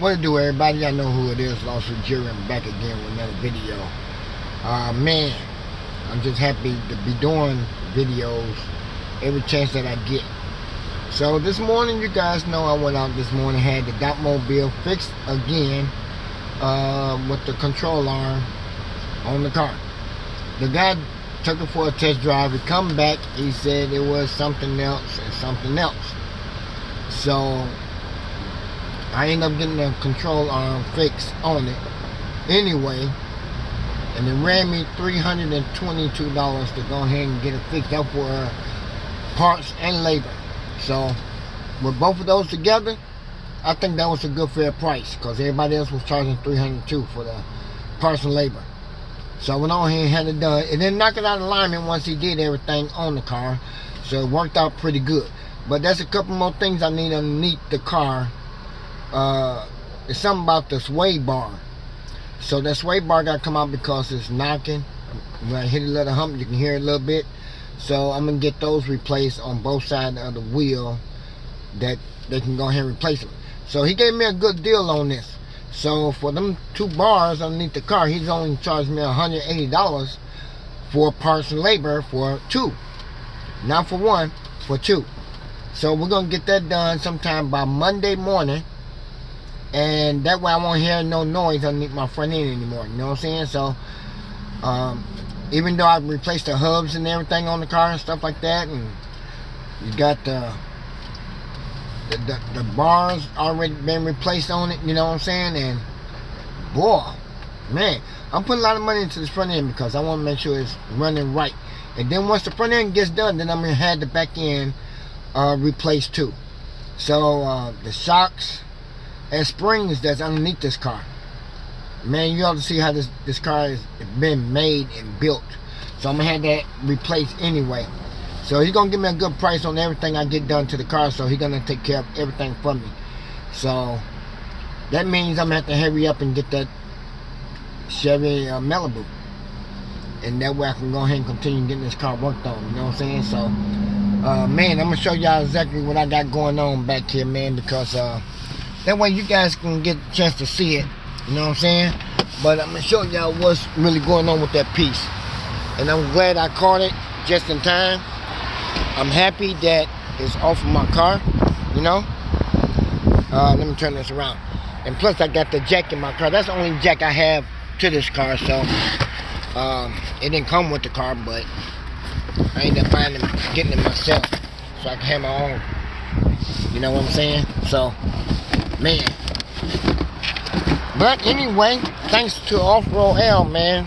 What to do, everybody? I know who it is. Lawsuit Jerry. I'm back again with another video. Man, I'm just happy to be doing videos every chance that I get. So this morning, you guys know I went out this morning, had the Dotmobile fixed again with the control arm on the car. The guy took it for a test drive. He come back, he said it was something else and something else. So I ended up getting the control arm fixed on it anyway, and it ran me $322 to go ahead and get it fixed up for parts and labor. So with both of those together, I think that was a good fair price, because everybody else was charging $302 for the parts and labor. So I went on here and had it done. It didn't knock it out of alignment once he did everything on the car, so it worked out pretty good. But there's a couple more things I need underneath the car. It's something about the sway bar. So that sway bar got to come out because it's knocking. When I hit a little hump, you can hear it a little bit. So I'm going to get those replaced on both sides of the wheel, that they can go ahead and replace them. So he gave me a good deal on this. So for them 2 bars underneath the car, he's only charged me $180 for parts and labor for 2. Not for 1, for 2. So we're going to get that done sometime by Monday morning. And that way I won't hear no noise underneath my front end anymore. You know what I'm saying? So even though I've replaced the hubs and everything on the car and stuff like that, and you got the bars already been replaced on it, you know what I'm saying? And boy, man, I'm putting a lot of money into this front end because I want to make sure it's running right. And then once the front end gets done, then I'm going to have the back end replaced too. So the shocks and springs that's underneath this car, man, you ought to see how this car has been made and built. So I'm gonna have that replaced anyway. So he's gonna give me a good price on everything I get done to the car, so he's gonna take care of everything for me. So that means I'm gonna have to hurry up and get that Chevy Malibu, and that way I can go ahead and continue getting this car worked on, you know what I'm saying? So man, I'm gonna show y'all exactly what I got going on back here, man, because that way you guys can get a chance to see it, you know what I'm saying? But I'm gonna show y'all what's really going on with that piece. And I'm glad I caught it just in time. I'm happy that it's off of my car, you know? Let me turn this around. And plus I got the jack in my car. That's the only jack I have to this car, so it didn't come with the car, but I ended up getting it myself so I can have my own. You know what I'm saying? So man, but anyway, thanks to Off-Road L, man.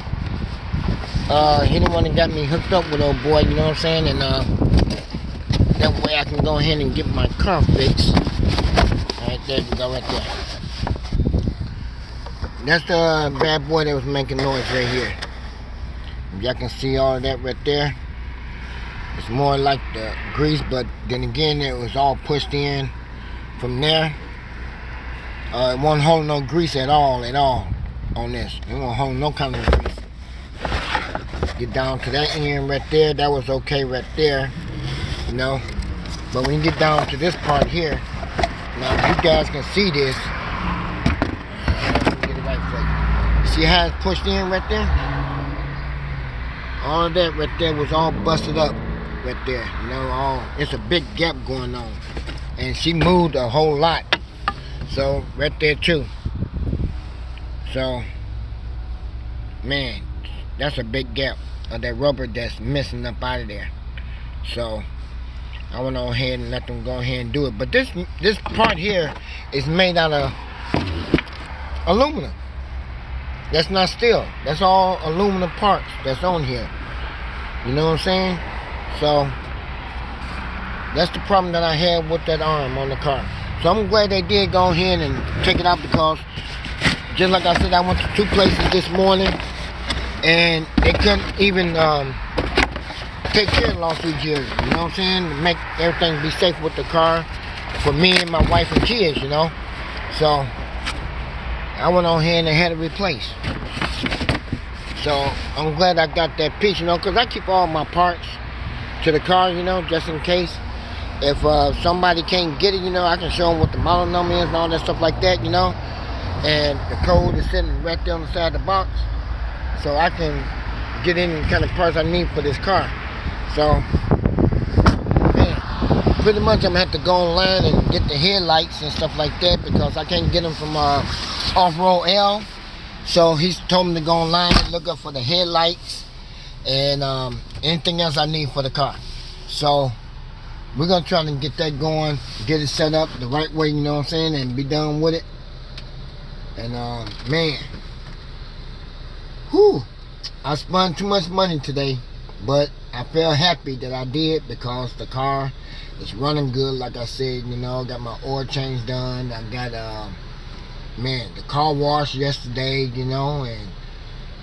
He the one that got me hooked up with old boy, you know what I'm saying? And that way I can go ahead and get my car fixed. Alright, there we go, right there. That's the bad boy that was making noise right here. Y'all can see all of that right there. It's more like the grease, but then again, it was all pushed in from there. It won't hold no grease at all on this. It won't hold no kind of grease. Get down to that end right there, that was okay right there, you know. But when you get down to this part here, now if you guys can see this, let me get it right for you. See how it's pushed in right there? All of that right there was all busted up right there, you know. It's a big gap going on, and she moved a whole lot. So right there too. So man, that's a big gap of that rubber that's missing up out of there. So I went on ahead and let them go ahead and do it. But this part here is made out of aluminum. That's not steel. That's all aluminum parts that's on here. You know what I'm saying? So that's the problem that I had with that arm on the car. So I'm glad they did go ahead and take it out, because just like I said, I went to 2 places this morning and they couldn't even take care of Lawsuit Jerry, you know what I'm saying? To make everything be safe with the car for me and my wife and kids, you know? So I went on ahead and had it replaced. So I'm glad I got that piece, you know, because I keep all my parts to the car, you know, just in case. If somebody can't get it, you know, I can show them what the model number is and all that stuff like that, you know. and the code is sitting right there on the side of the box, so I can get any kind of parts I need for this car. So, man, pretty much I'm gonna have to go online and get the headlights and stuff like that, because I can't get them from Off-Road L. So he's told me to go online and look up for the headlights and anything else I need for the car. So we're gonna try to get that going, get it set up the right way, you know what I'm saying, and be done with it. And man, whew, I spent too much money today, but I feel happy that I did, because the car is running good. Like I said, you know, got my oil change done. I got man, the car wash yesterday, you know, and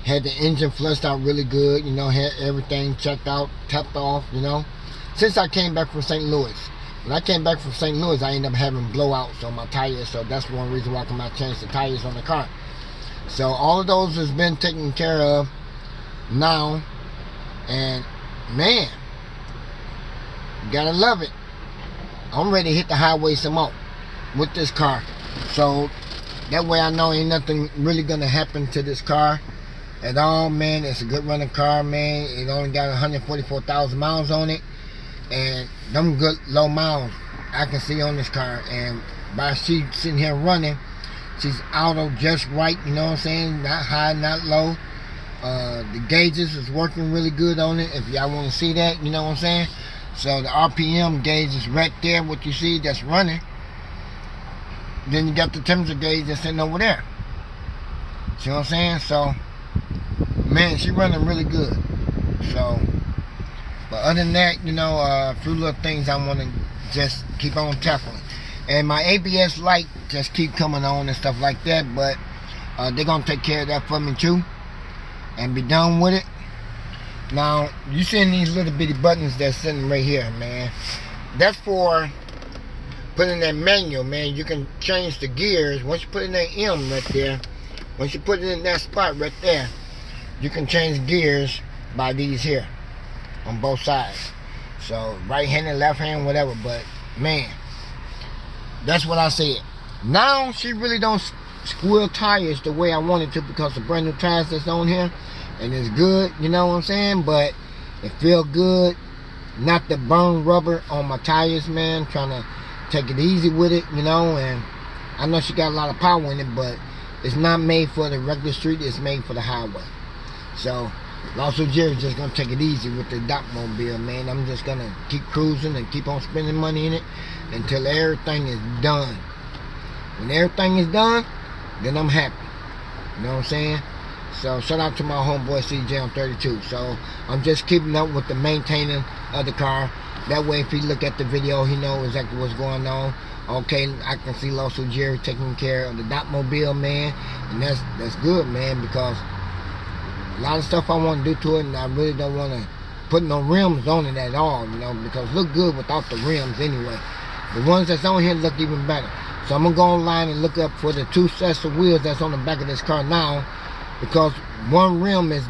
had the engine flushed out really good, you know, had everything checked out, tapped off, you know, since I came back from St. Louis. When I came back from St. Louis, I ended up having blowouts on my tires, so that's one reason why I come out and change the tires on the car. So all of those has been taken care of now, and man, you gotta love it. I'm ready to hit the highway some more with this car, so that way I know ain't nothing really gonna happen to this car at all, man. It's a good running car, man. It only got 144,000 miles on it, and them good low miles I can see on this car. And by she sitting here running, she's auto just right, you know what I'm saying, not high, not low. The gauges is working really good on it, if y'all want to see that, you know what I'm saying. So the RPM gauge is right there, what you see that's running. Then you got the temperature gauge that's sitting over there. See what I'm saying? So, man, she running really good. So, but other than that, you know, a few little things I want to just keep on tackling. And my ABS light just keep coming on and stuff like that, but they're going to take care of that for me too, and be done with it. Now, you seeing these little bitty buttons that's sitting right here, man. That's for putting that manual, man. You can change the gears. Once you put in that M right there, once you put it in that spot right there, you can change gears by these here on both sides. So right handed, left hand, whatever. But man, that's what I said. Now she really don't squeal tires the way I wanted to, because the brand new tires that's on here, and it's good, you know what I'm saying. But it feel good not to burn rubber on my tires, man. Trying to take it easy with it, you know. And I know she got a lot of power in it, but it's not made for the regular street, it's made for the highway. So also Jerry's just gonna take it easy with the Dotmobile, man. I'm just gonna keep cruising and keep on spending money in it until everything is done. When everything is done, then I'm happy, you know what I'm saying. So shout out to my homeboy CJ on 32. So I'm just keeping up with the maintaining of the car. That way, if he look at the video, he knows exactly what's going on. Okay, I can see also Jerry taking care of the Dotmobile, man, and that's good, man, because a lot of stuff I want to do to it, and I really don't want to put no rims on it at all, you know, because it look good without the rims anyway. The ones that's on here look even better. So I'm gonna go online and look up for the 2 sets of wheels that's on the back of this car now, because one rim is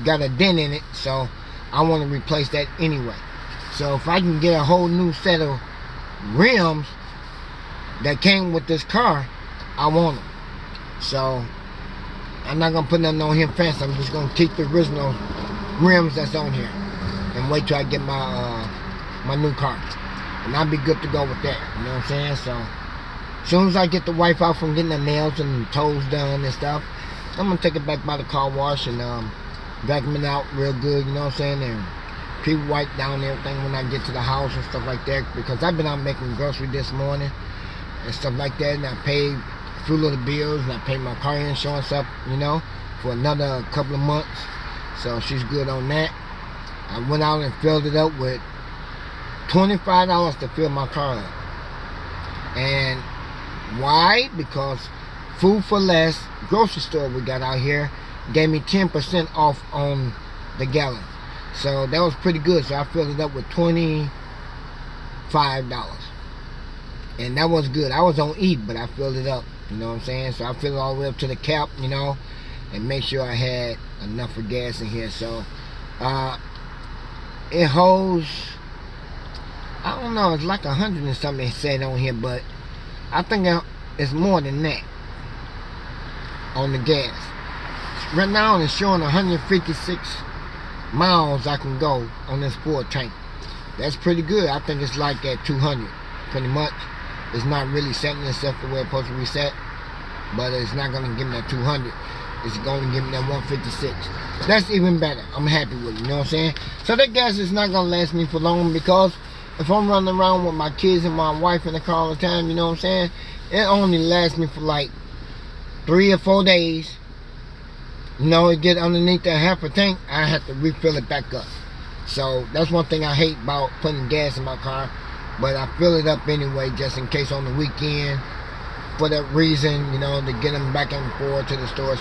got a dent in it, so I want to replace that anyway. So if I can get a whole new set of rims that came with this car, I want them. So I'm not gonna put nothing on here fancy. I'm just gonna keep the original rims that's on here and wait till I get my my new car, and I'll be good to go with that, you know what I'm saying. So as soon as I get the wife out from getting the nails and toes done and stuff, I'm gonna take it back by the car wash and vacuum it out real good, you know what I'm saying, and pre-wipe down everything when I get to the house and stuff like that, because I've been out making groceries this morning and stuff like that, and I paid a few little bills, and I paid my car insurance up, you know, for another couple of months. So she's good on that. I went out and filled it up with $25 to fill my car up. And why? Because Food for Less grocery store we got out here gave me 10% off on the gallon. So that was pretty good. So I filled it up with $25. And that was good. I was on E, but I filled it up. You know what I'm saying? So I filled it all the way up to the cap, you know, and make sure I had enough for gas in here. So it holds, I don't know, it's like 100 and something they said on here, but I think it's more than that. on the gas. Right now it's showing 156 miles I can go on this full tank. That's pretty good. I think it's like at 200 pretty much. It's not really setting itself the way it's supposed to reset, but it's not going to give me that 200. It's going to give me that 156. That's even better. I'm happy with it, you know what I'm saying? So that gas is not going to last me for long, because if I'm running around with my kids and my wife in the car all the time, you know what I'm saying, it only lasts me for like 3 or 4 days. You know, it get underneath that half a tank, I have to refill it back up. So that's one thing I hate about putting gas in my car, but I fill it up anyway, just in case on the weekend, for that reason, you know, to get them back and forth to the store,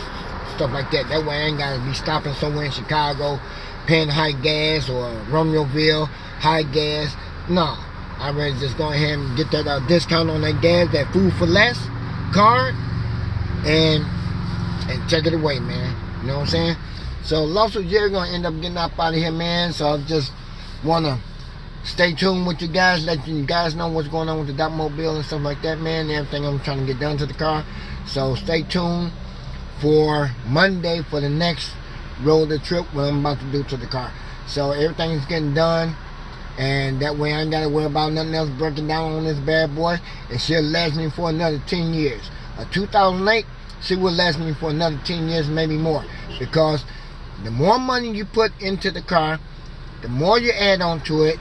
stuff like that. That way I ain't gotta be stopping somewhere in Chicago, paying high gas, or Romeoville, high gas. No, I'd rather just go ahead and get that discount on that gas, that food for less card, and take it away, man. You know what I'm saying? So Lost with Jerry gonna end up getting up out of here, man. So I just wanna stay tuned with you guys, let you guys know what's going on with the Dotmobile and stuff like that, man. Everything I'm trying to get done to the car. So stay tuned for Monday for the next road trip, what I'm about to do to the car. So everything's getting done, and that way I ain't gotta worry about nothing else breaking down on this bad boy. It should last me for another 10 years. A 2008 she will last me for another 10 years, maybe more, because the more money you put into the car, the more you add on to it,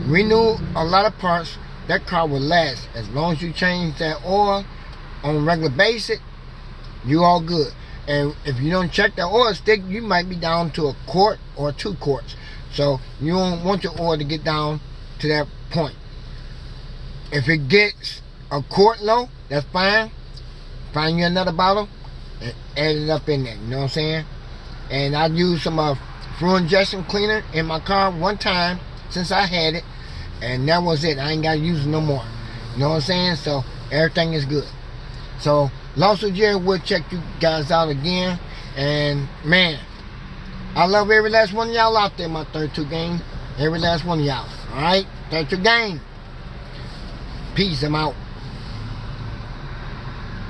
renew a lot of parts, that car will last. As long as you change that oil on a regular basis, you all good. And if you don't check the oil stick, you might be down to a quart or 2 quarts. So you don't want your oil to get down to that point. If it gets a quart low, that's fine. Find you another bottle and add it up in there, you know what I'm saying? And I used some fuel injection cleaner in my car one time since I had it, and that was it. I ain't got to use it no more, you know what I'm saying? So everything is good. So Lost with Jerry will check you guys out again, and man, I love every last one of y'all out there, my 32 gang. Every last one of y'all. Alright? 32 gang. Peace. I'm out.